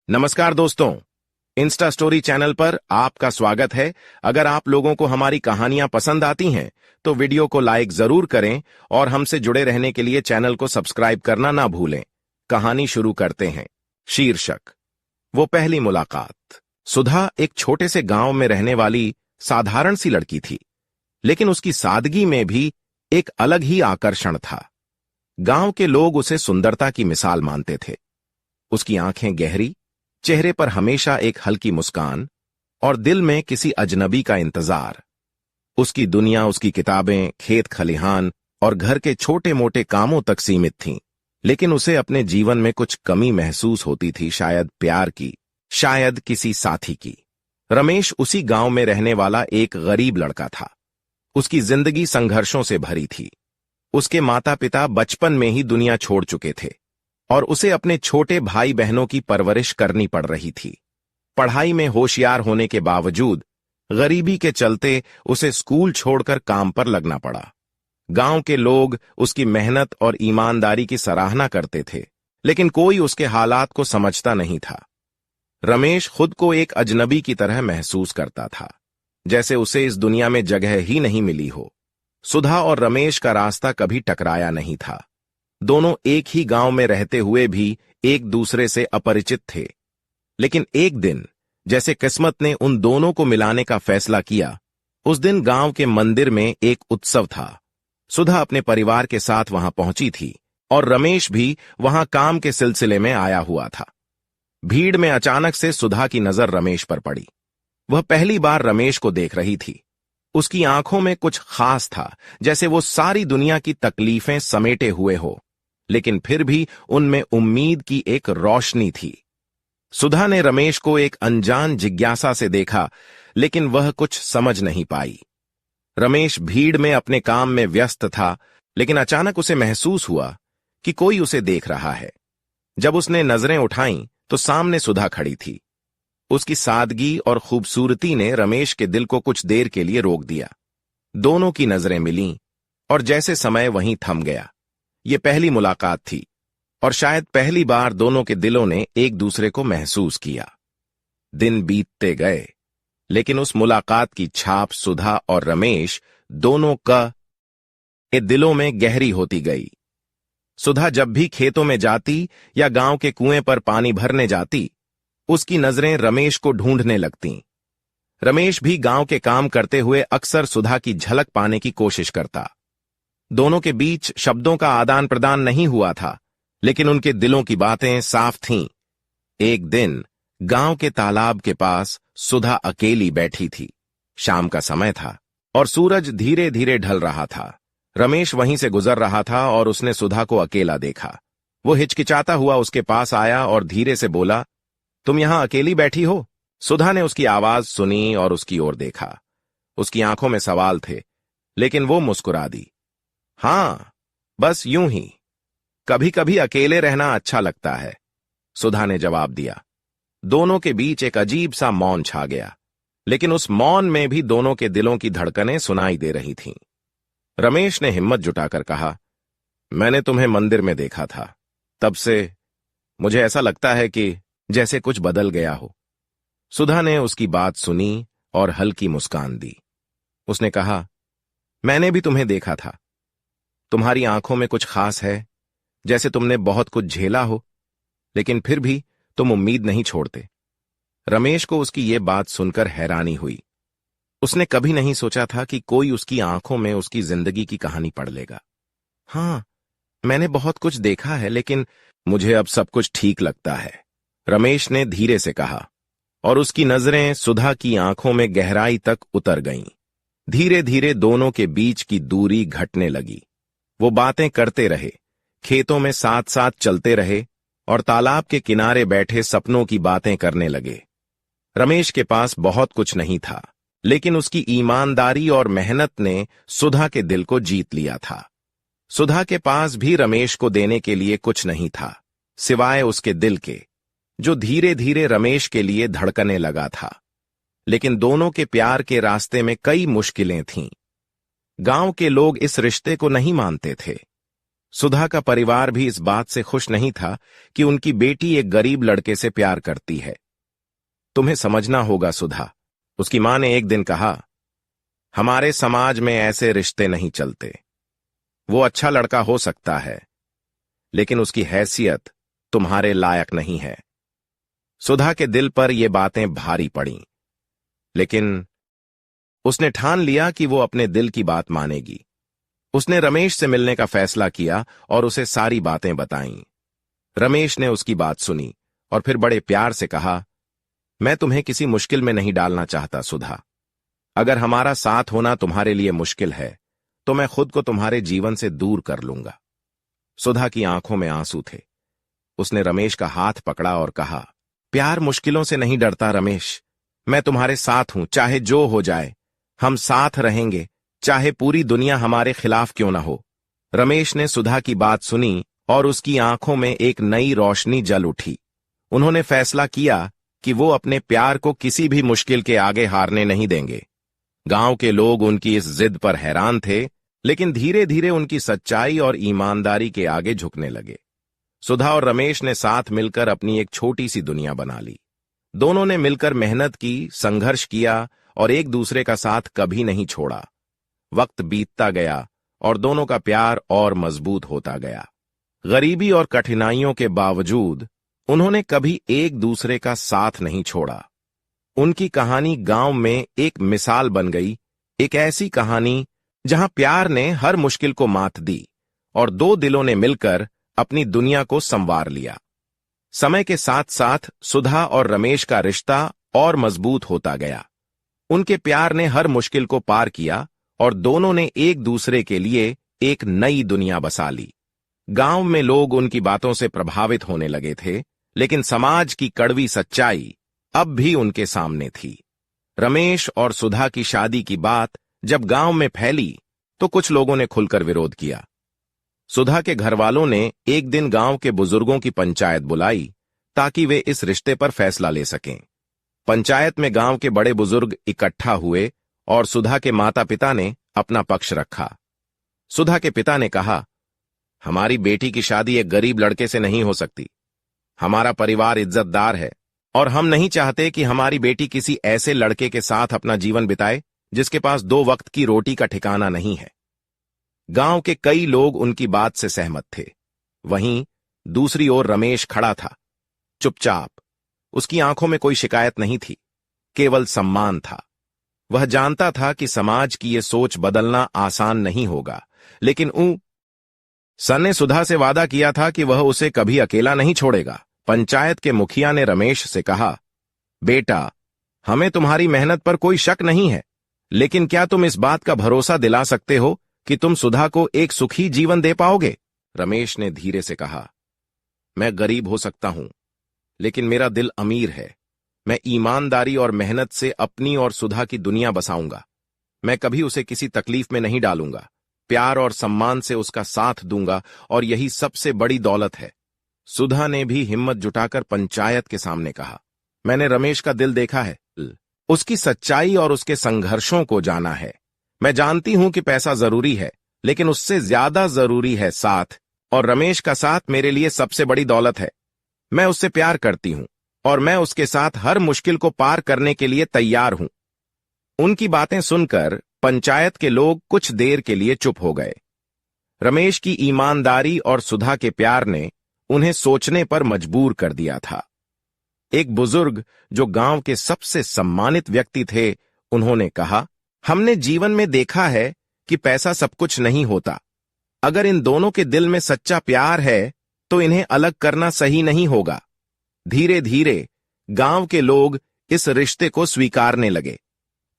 नमस्कार दोस्तों, Insta story channel पर आपका स्वागत है। अगर आप लोगों को हमारी कहानियां पसंद आती हैं तो वीडियो को लाइक जरूर करें और हमसे जुड़े रहने के लिए चैनल को सब्सक्राइब करना ना भूलें। कहानी शुरू करते हैं। शीर्षक, वो पहली मुलाकात। सुधा एक छोटे से गांव में रहने वाली साधारण सी लड़की थी, लेकिन उसकी सादगी में भी एक अलग ही आकर्षण था। गांव के लोग उसे सुंदरता की मिसाल मानते थे। उसकी आंखें गहरी, चेहरे पर हमेशा एक हल्की मुस्कान और दिल में किसी अजनबी का इंतजार। उसकी दुनिया उसकी किताबें, खेत खलिहान और घर के छोटे मोटे कामों तक सीमित थीं, लेकिन उसे अपने जीवन में कुछ कमी महसूस होती थी, शायद प्यार की, शायद किसी साथी की। रमेश उसी गांव में रहने वाला एक गरीब लड़का था। उसकी जिंदगी संघर्षों से भरी थी। उसके माता पिता बचपन में ही दुनिया छोड़ चुके थे और उसे अपने छोटे भाई बहनों की परवरिश करनी पड़ रही थी। पढ़ाई में होशियार होने के बावजूद गरीबी के चलते उसे स्कूल छोड़कर काम पर लगना पड़ा। गांव के लोग उसकी मेहनत और ईमानदारी की सराहना करते थे, लेकिन कोई उसके हालात को समझता नहीं था। रमेश खुद को एक अजनबी की तरह महसूस करता था, जैसे उसे इस दुनिया में जगह ही नहीं मिली हो। सुधा और रमेश का रास्ता कभी टकराया नहीं था। दोनों एक ही गांव में रहते हुए भी एक दूसरे से अपरिचित थे, लेकिन एक दिन जैसे किस्मत ने उन दोनों को मिलाने का फैसला किया। उस दिन गांव के मंदिर में एक उत्सव था। सुधा अपने परिवार के साथ वहां पहुंची थी और रमेश भी वहां काम के सिलसिले में आया हुआ था। भीड़ में अचानक से सुधा की नजर रमेश पर पड़ी। वह पहली बार रमेश को देख रही थी। उसकी आंखों में कुछ खास था, जैसे वो सारी दुनिया की तकलीफें समेटे हुए हो, लेकिन फिर भी उनमें उम्मीद की एक रोशनी थी। सुधा ने रमेश को एक अनजान जिज्ञासा से देखा, लेकिन वह कुछ समझ नहीं पाई। रमेश भीड़ में अपने काम में व्यस्त था, लेकिन अचानक उसे महसूस हुआ कि कोई उसे देख रहा है। जब उसने नजरें उठाईं तो सामने सुधा खड़ी थी। उसकी सादगी और खूबसूरती ने रमेश के दिल को कुछ देर के लिए रोक दिया। दोनों की नजरें मिलीं और जैसे समय वहीं थम गया। ये पहली मुलाकात थी और शायद पहली बार दोनों के दिलों ने एक दूसरे को महसूस किया। दिन बीतते गए, लेकिन उस मुलाकात की छाप सुधा और रमेश दोनों के दिलों में गहरी होती गई। सुधा जब भी खेतों में जाती या गांव के कुएं पर पानी भरने जाती, उसकी नजरें रमेश को ढूंढने लगतीं। रमेश भी गांव के काम करते हुए अक्सर सुधा की झलक पाने की कोशिश करता। दोनों के बीच शब्दों का आदान प्रदान नहीं हुआ था, लेकिन उनके दिलों की बातें साफ थीं। एक दिन गांव के तालाब के पास सुधा अकेली बैठी थी। शाम का समय था और सूरज धीरे धीरे ढल रहा था। रमेश वहीं से गुजर रहा था और उसने सुधा को अकेला देखा। वो हिचकिचाता हुआ उसके पास आया और धीरे से बोला, तुम यहां अकेली बैठी हो? सुधा ने उसकी आवाज सुनी और उसकी ओर देखा। उसकी आंखों में सवाल थे, लेकिन वो मुस्कुरा दी। हां, बस यूं ही, कभी कभी अकेले रहना अच्छा लगता है, सुधा ने जवाब दिया। दोनों के बीच एक अजीब सा मौन छा गया, लेकिन उस मौन में भी दोनों के दिलों की धड़कनें सुनाई दे रही थीं। रमेश ने हिम्मत जुटाकर कहा, मैंने तुम्हें मंदिर में देखा था। तब से मुझे ऐसा लगता है कि जैसे कुछ बदल गया हो। सुधा ने उसकी बात सुनी और हल्की मुस्कान दी। उसने कहा, मैंने भी तुम्हें देखा था। तुम्हारी आंखों में कुछ खास है, जैसे तुमने बहुत कुछ झेला हो, लेकिन फिर भी तुम उम्मीद नहीं छोड़ते। रमेश को उसकी ये बात सुनकर हैरानी हुई। उसने कभी नहीं सोचा था कि कोई उसकी आंखों में उसकी जिंदगी की कहानी पढ़ लेगा। हां, मैंने बहुत कुछ देखा है, लेकिन मुझे अब सब कुछ ठीक लगता है, रमेश ने धीरे से कहा, और उसकी नजरें सुधा की आंखों में गहराई तक उतर गईं। धीरे धीरे दोनों के बीच की दूरी घटने लगी। वो बातें करते रहे, खेतों में साथ साथ चलते रहे और तालाब के किनारे बैठे सपनों की बातें करने लगे। रमेश के पास बहुत कुछ नहीं था, लेकिन उसकी ईमानदारी और मेहनत ने सुधा के दिल को जीत लिया था। सुधा के पास भी रमेश को देने के लिए कुछ नहीं था, सिवाय उसके दिल के, जो धीरे धीरे रमेश के लिए धड़कने लगा था। लेकिन दोनों के प्यार के रास्ते में कई मुश्किलें थीं। गांव के लोग इस रिश्ते को नहीं मानते थे। सुधा का परिवार भी इस बात से खुश नहीं था कि उनकी बेटी एक गरीब लड़के से प्यार करती है। तुम्हें समझना होगा सुधा, उसकी मां ने एक दिन कहा, हमारे समाज में ऐसे रिश्ते नहीं चलते। वो अच्छा लड़का हो सकता है, लेकिन उसकी हैसियत तुम्हारे लायक नहीं है। सुधा के दिल पर ये बातें भारी पड़ीं, लेकिन उसने ठान लिया कि वो अपने दिल की बात मानेगी। उसने रमेश से मिलने का फैसला किया और उसे सारी बातें बताईं। रमेश ने उसकी बात सुनी और फिर बड़े प्यार से कहा, मैं तुम्हें किसी मुश्किल में नहीं डालना चाहता सुधा। अगर हमारा साथ होना तुम्हारे लिए मुश्किल है, तो मैं खुद को तुम्हारे जीवन से दूर कर लूंगा। सुधा की आंखों में आंसू थे। उसने रमेश का हाथ पकड़ा और कहा, प्यार मुश्किलों से नहीं डरता रमेश। मैं तुम्हारे साथ हूं, चाहे जो हो जाए। हम साथ रहेंगे, चाहे पूरी दुनिया हमारे खिलाफ क्यों ना हो। रमेश ने सुधा की बात सुनी और उसकी आंखों में एक नई रोशनी जल उठी। उन्होंने फैसला किया कि वो अपने प्यार को किसी भी मुश्किल के आगे हारने नहीं देंगे। गांव के लोग उनकी इस जिद पर हैरान थे, लेकिन धीरे धीरे उनकी सच्चाई और ईमानदारी के आगे झुकने लगे। सुधा और रमेश ने साथ मिलकर अपनी एक छोटी सी दुनिया बना ली। दोनों ने मिलकर मेहनत की, संघर्ष किया और एक दूसरे का साथ कभी नहीं छोड़ा। वक्त बीतता गया और दोनों का प्यार और मजबूत होता गया। गरीबी और कठिनाइयों के बावजूद उन्होंने कभी एक दूसरे का साथ नहीं छोड़ा। उनकी कहानी गांव में एक मिसाल बन गई, एक ऐसी कहानी जहां प्यार ने हर मुश्किल को मात दी और दो दिलों ने मिलकर अपनी दुनिया को संवार लिया। समय के साथ साथ सुधा और रमेश का रिश्ता और मजबूत होता गया। उनके प्यार ने हर मुश्किल को पार किया और दोनों ने एक दूसरे के लिए एक नई दुनिया बसा ली। गांव में लोग उनकी बातों से प्रभावित होने लगे थे, लेकिन समाज की कड़वी सच्चाई अब भी उनके सामने थी। रमेश और सुधा की शादी की बात जब गांव में फैली तो कुछ लोगों ने खुलकर विरोध किया। सुधा के घरवालों ने एक दिन गांव के बुजुर्गों की पंचायत बुलाई ताकि वे इस रिश्ते पर फैसला ले सकें। पंचायत में गांव के बड़े बुजुर्ग इकट्ठा हुए और सुधा के माता पिता ने अपना पक्ष रखा। सुधा के पिता ने कहा, हमारी बेटी की शादी एक गरीब लड़के से नहीं हो सकती। हमारा परिवार इज्जतदार है और हम नहीं चाहते कि हमारी बेटी किसी ऐसे लड़के के साथ अपना जीवन बिताए जिसके पास 2 वक्त की रोटी का ठिकाना नहीं है। गांव के कई लोग उनकी बात से सहमत थे। वहीं दूसरी ओर रमेश खड़ा था, चुपचाप। उसकी आंखों में कोई शिकायत नहीं थी, केवल सम्मान था। वह जानता था कि समाज की यह सोच बदलना आसान नहीं होगा, लेकिन सन ने सुधा से वादा किया था कि वह उसे कभी अकेला नहीं छोड़ेगा। पंचायत के मुखिया ने रमेश से कहा, बेटा, हमें तुम्हारी मेहनत पर कोई शक नहीं है, लेकिन क्या तुम इस बात का भरोसा दिला सकते हो कि तुम सुधा को एक सुखी जीवन दे पाओगे? रमेश ने धीरे से कहा, मैं गरीब हो सकता हूं, लेकिन मेरा दिल अमीर है। मैं ईमानदारी और मेहनत से अपनी और सुधा की दुनिया बसाऊंगा। मैं कभी उसे किसी तकलीफ में नहीं डालूंगा। प्यार और सम्मान से उसका साथ दूंगा और यही सबसे बड़ी दौलत है। सुधा ने भी हिम्मत जुटाकर पंचायत के सामने कहा, मैंने रमेश का दिल देखा है, उसकी सच्चाई और उसके संघर्षों को जाना है। मैं जानती हूं कि पैसा जरूरी है, लेकिन उससे ज्यादा जरूरी है साथ, और रमेश का साथ मेरे लिए सबसे बड़ी दौलत है। मैं उससे प्यार करती हूं और मैं उसके साथ हर मुश्किल को पार करने के लिए तैयार हूं। उनकी बातें सुनकर पंचायत के लोग कुछ देर के लिए चुप हो गए। रमेश की ईमानदारी और सुधा के प्यार ने उन्हें सोचने पर मजबूर कर दिया था। एक बुजुर्ग जो गांव के सबसे सम्मानित व्यक्ति थे, उन्होंने कहा, हमने जीवन में देखा है कि पैसा सब कुछ नहीं होता। अगर इन दोनों के दिल में सच्चा प्यार है तो इन्हें अलग करना सही नहीं होगा। धीरे धीरे गांव के लोग इस रिश्ते को स्वीकारने लगे।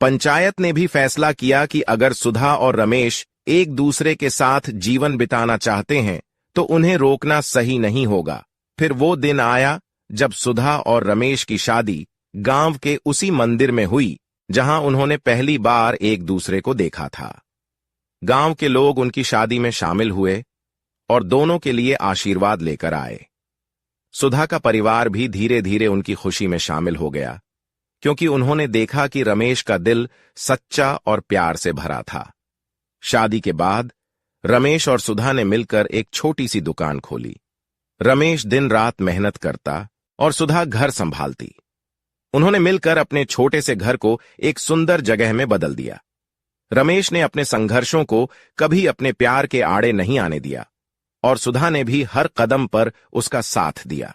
पंचायत ने भी फैसला किया कि अगर सुधा और रमेश एक दूसरे के साथ जीवन बिताना चाहते हैं तो उन्हें रोकना सही नहीं होगा। फिर वो दिन आया जब सुधा और रमेश की शादी गांव के उसी मंदिर में हुई जहां उन्होंने पहली बार एक दूसरे को देखा था। गांव के लोग उनकी शादी में शामिल हुए और दोनों के लिए आशीर्वाद लेकर आए। सुधा का परिवार भी धीरे धीरे उनकी खुशी में शामिल हो गया, क्योंकि उन्होंने देखा कि रमेश का दिल सच्चा और प्यार से भरा था। शादी के बाद रमेश और सुधा ने मिलकर एक छोटी सी दुकान खोली। रमेश दिन रात मेहनत करता और सुधा घर संभालती। उन्होंने मिलकर अपने छोटे से घर को एक सुंदर जगह में बदल दिया। रमेश ने अपने संघर्षों को कभी अपने प्यार के आड़े नहीं आने दिया और सुधा ने भी हर कदम पर उसका साथ दिया।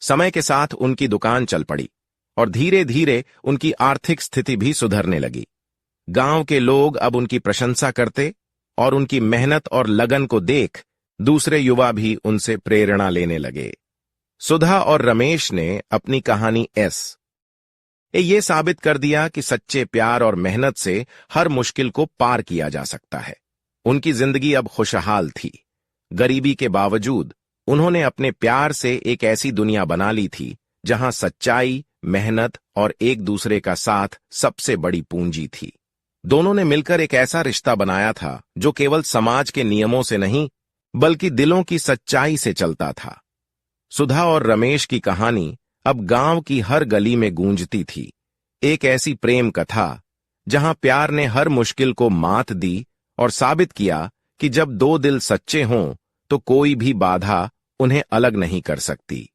समय के साथ उनकी दुकान चल पड़ी और धीरे धीरे उनकी आर्थिक स्थिति भी सुधरने लगी। गांव के लोग अब उनकी प्रशंसा करते और उनकी मेहनत और लगन को देख दूसरे युवा भी उनसे प्रेरणा लेने लगे। सुधा और रमेश ने अपनी कहानी ये साबित कर दिया कि सच्चे प्यार और मेहनत से हर मुश्किल को पार किया जा सकता है। उनकी जिंदगी अब खुशहाल थी। गरीबी के बावजूद उन्होंने अपने प्यार से एक ऐसी दुनिया बना ली थी जहां सच्चाई, मेहनत और एक दूसरे का साथ सबसे बड़ी पूंजी थी। दोनों ने मिलकर एक ऐसा रिश्ता बनाया था जो केवल समाज के नियमों से नहीं बल्कि दिलों की सच्चाई से चलता था। सुधा और रमेश की कहानी अब गांव की हर गली में गूंजती थी। एक ऐसी प्रेम कथा जहां प्यार ने हर मुश्किल को मात दी और साबित किया कि जब दो दिल सच्चे हों तो कोई भी बाधा उन्हें अलग नहीं कर सकती।